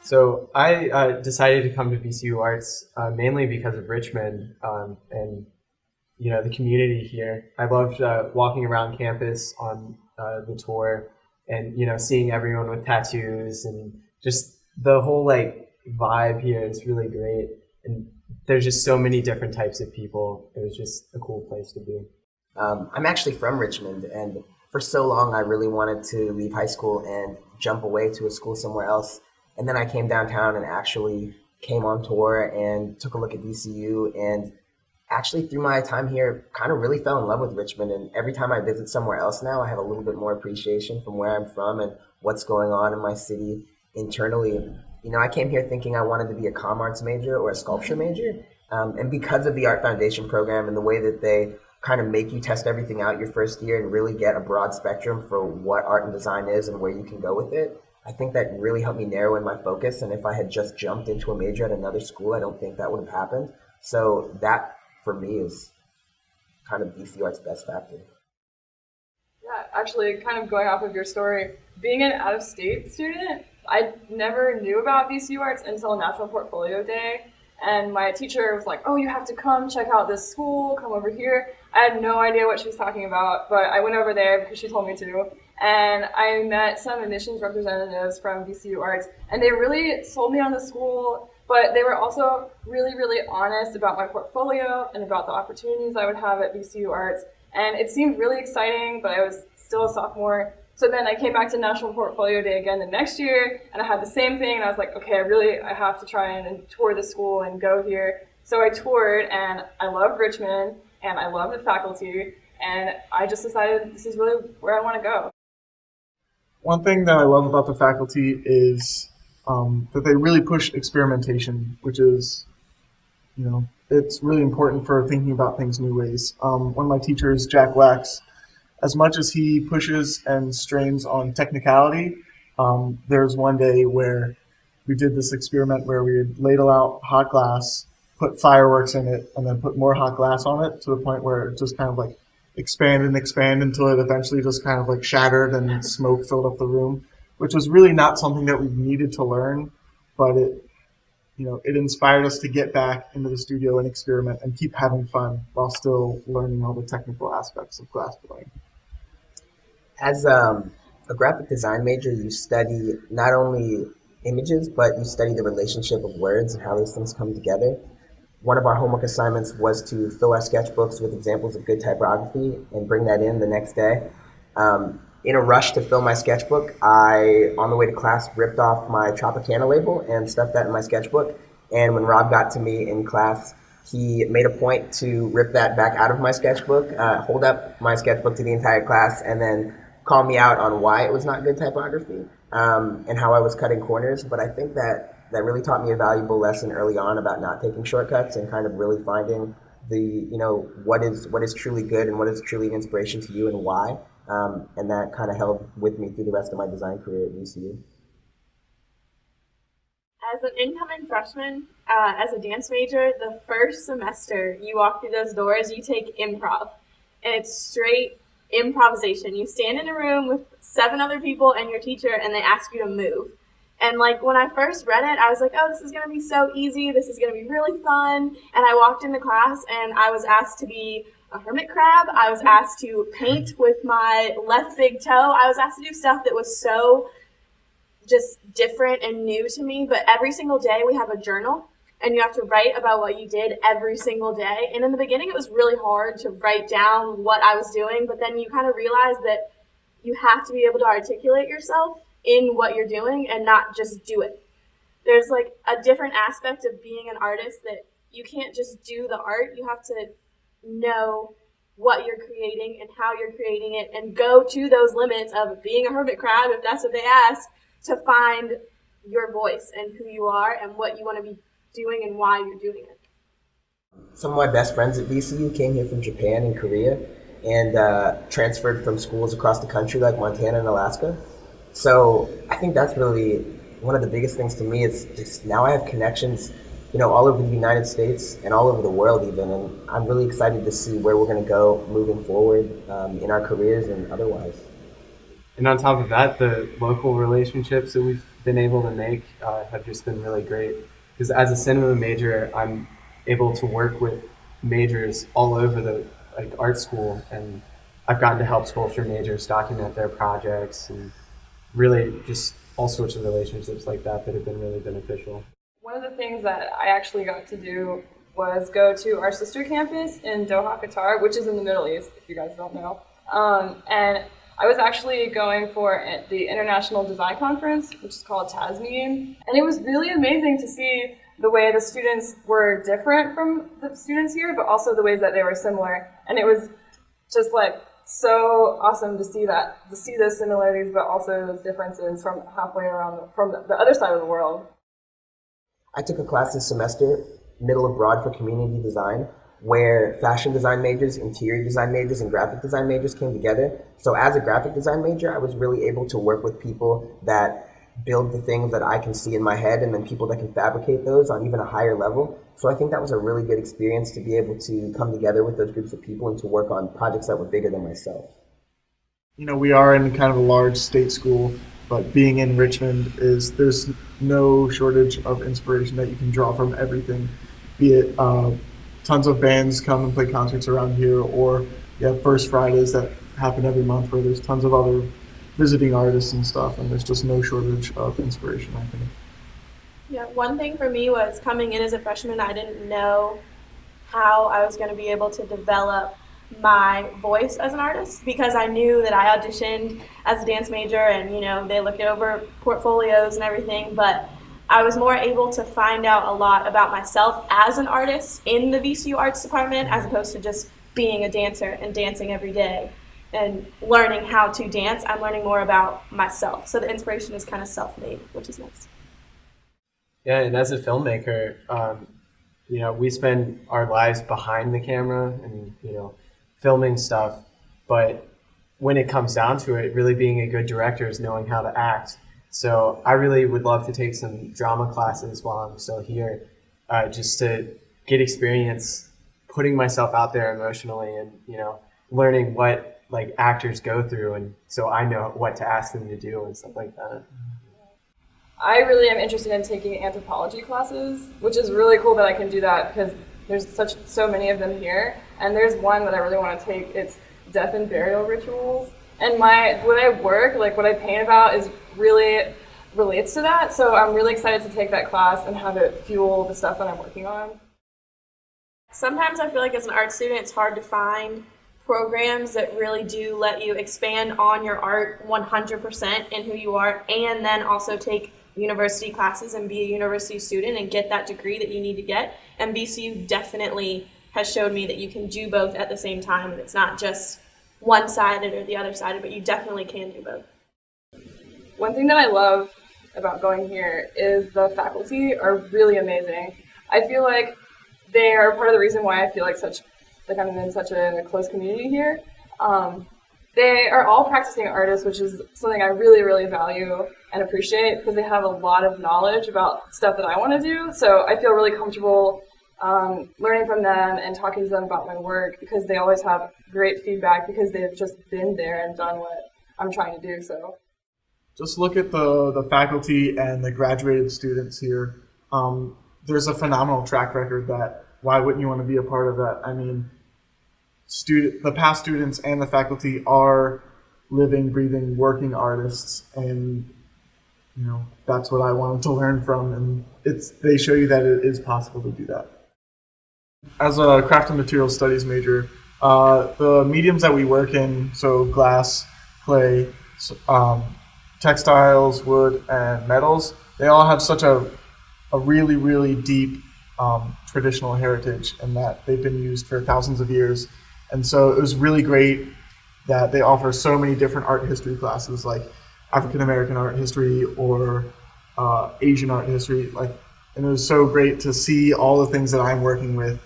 So I decided to come to VCUarts mainly because of Richmond and the community here. I loved walking around campus on the tour and seeing everyone with tattoos and just the whole like vibe here is really great. And there's just so many different types of people. It was just a cool place to be. I'm actually from Richmond, and for so long I really wanted to leave high school and jump away to a school somewhere else. And then I came downtown and actually came on tour and took a look at VCU, and actually through my time here kind of really fell in love with Richmond. And every time I visit somewhere else now, I have a little bit more appreciation from where I'm from and what's going on in my city internally. I came here thinking I wanted to be a comm arts major or a sculpture major. And because of the Art Foundation program and the way that they kind of make you test everything out your first year and really get a broad spectrum for what art and design is and where you can go with it, I think that really helped me narrow in my focus. And if I had just jumped into a major at another school, I don't think that would have happened. So that, for me, is kind of VCUarts' best factor. Yeah, actually, kind of going off of your story, being an out-of-state student, I never knew about VCUarts until National Portfolio Day. And my teacher was like, oh, you have to come check out this school, come over here. I had no idea what she was talking about, but I went over there because she told me to. And I met some admissions representatives from VCUarts, and they really sold me on the school, but they were also really, really honest about my portfolio and about the opportunities I would have at VCUarts. And it seemed really exciting, but I was still a sophomore. So then I came back to National Portfolio Day again the next year, and I had the same thing, and I was like, okay, I have to try and tour the school and go here. So I toured, and I love Richmond, and I love the faculty, and I just decided this is really where I want to go. One thing that I love about the faculty is that they really push experimentation, which is, it's really important for thinking about things new ways. One of my teachers, Jack Wax, as much as he pushes and strains on technicality, there's one day where we did this experiment where we had ladle out hot glass, put fireworks in it, and then put more hot glass on it to the point where it just kind of like expand until it eventually just kind of like shattered and smoke filled up the room, which was really not something that we needed to learn, but it inspired us to get back into the studio and experiment and keep having fun while still learning all the technical aspects of glass blowing. As a graphic design major, you study not only images, but you study the relationship of words and how those things come together. One of our homework assignments was to fill our sketchbooks with examples of good typography and bring that in the next day. In a rush to fill my sketchbook, I, on the way to class, ripped off my Tropicana label and stuffed that in my sketchbook. And when Rob got to me in class, he made a point to rip that back out of my sketchbook, hold up my sketchbook to the entire class, and then call me out on why it was not good typography and how I was cutting corners. But I think that really taught me a valuable lesson early on about not taking shortcuts and kind of really finding what is truly good and what is truly an inspiration to you and why. And that kind of held with me through the rest of my design career at VCU. As an incoming freshman, as a dance major, the first semester you walk through those doors, you take improv. And it's straight improvisation. You stand in a room with 7 other people and your teacher, and they ask you to move. And when I first read it, I was like, oh, this is going to be so easy. This is going to be really fun. And I walked into class, and I was asked to be a hermit crab. I was asked to paint with my left big toe. I was asked to do stuff that was so just different and new to me. But every single day we have a journal, and you have to write about what you did every single day. And in the beginning, it was really hard to write down what I was doing. But then you kind of realize that you have to be able to articulate yourself in what you're doing and not just do it. There's a different aspect of being an artist that you can't just do the art. You have to know what you're creating and how you're creating it and go to those limits of being a hermit crab, if that's what they ask, to find your voice and who you are and what you want to be doing and why you're doing it. Some of my best friends at VCU came here from Japan and Korea and transferred from schools across the country like Montana and Alaska. So I think that's really one of the biggest things to me. Is just now I have connections, all over the United States and all over the world even, and I'm really excited to see where we're going to go moving forward in our careers and otherwise. And on top of that, the local relationships that we've been able to make have just been really great. Because as a cinema major, I'm able to work with majors all over the art school, and I've gotten to help sculpture majors document their projects, and really just all sorts of relationships like that have been really beneficial. One of the things that I actually got to do was go to our sister campus in Doha, Qatar, which is in the Middle East, if you guys don't know. And I was actually going for the International Design Conference, which is called TASME, and it was really amazing to see the way the students were different from the students here, but also the ways that they were similar. And it was just like so awesome to see those similarities, but also those differences from halfway around, from the other side of the world. I took a class this semester, middle of broad for community design, where fashion design majors, interior design majors, and graphic design majors came together. So as a graphic design major, I was really able to work with people that build the things that I can see in my head, and then people that can fabricate those on even a higher level. So I think that was a really good experience to be able to come together with those groups of people and to work on projects that were bigger than myself. You know, we are in kind of a large state school, but being in Richmond there's no shortage of inspiration that you can draw from everything, be it tons of bands come and play concerts around here, or you have First Fridays that happen every month where there's tons of other visiting artists and stuff, and there's just no shortage of inspiration, I think. Yeah, one thing for me was coming in as a freshman, I didn't know how I was going to be able to develop my voice as an artist, because I knew that I auditioned as a dance major and, you know, they look over portfolios and everything, but I was more able to find out a lot about myself as an artist in the VCUarts department, as opposed to just being a dancer and dancing every day and learning how to dance. I'm learning more about myself. So the inspiration is kind of self-made, which is nice. Yeah, and as a filmmaker, you know, we spend our lives behind the camera and, you know, filming stuff, but when it comes down to it, really being a good director is knowing how to act. So I really would love to take some drama classes while I'm still here, just to get experience putting myself out there emotionally and, you know, learning what like actors go through, and so I know what to ask them to do and stuff like that. I really am interested in taking anthropology classes, which is really cool that I can do that because there's so many of them here. And there's one that I really want to take. It's death and burial rituals. And what I work, like what I paint about, is really relates to that. So I'm really excited to take that class and have it fuel the stuff that I'm working on. Sometimes I feel like as an art student, it's hard to find programs that really do let you expand on your art 100% in who you are, and then also take university classes and be a university student and get that degree that you need to get. And VCU definitely has showed me that you can do both at the same time, and it's not just one-sided or the other-sided, but you definitely can do both. One thing that I love about going here is the faculty are really amazing. I feel like they are part of the reason why I feel like I'm in such a close community here. They are all practicing artists, which is something I really, really value and appreciate, because they have a lot of knowledge about stuff that I want to do. So I feel really comfortable learning from them and talking to them about my work, because they always have great feedback because they've just been there and done what I'm trying to do. So just look at the faculty and the graduated students here. There's a phenomenal track record that why wouldn't you want to be a part of that? I mean, the past students and the faculty are living, breathing, working artists, and you know that's what I wanted to learn from, and they show you that it is possible to do that. As a craft and materials studies major, the mediums that we work in, so glass, clay, textiles, wood, and metals, they all have such a really, really deep traditional heritage, and that they've been used for thousands of years. And so it was really great that they offer so many different art history classes, like African American art history or Asian art history. And it was so great to see all the things that I'm working with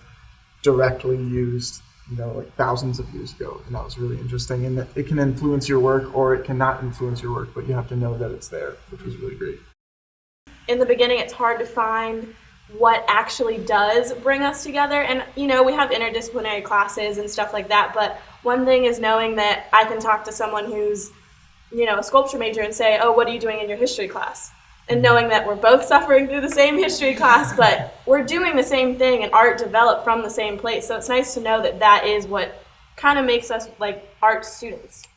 directly used, like thousands of years ago. And that was really interesting. And it can influence your work or it cannot influence your work, but you have to know that it's there, which was really great. In the beginning, it's hard to find what actually does bring us together. And, we have interdisciplinary classes and stuff like that. But one thing is knowing that I can talk to someone who's, a sculpture major and say, oh, what are you doing in your history class? and knowing that we're both suffering through the same history class, but we're doing the same thing, and art developed from the same place. So it's nice to know that that is what kind of makes us like art students.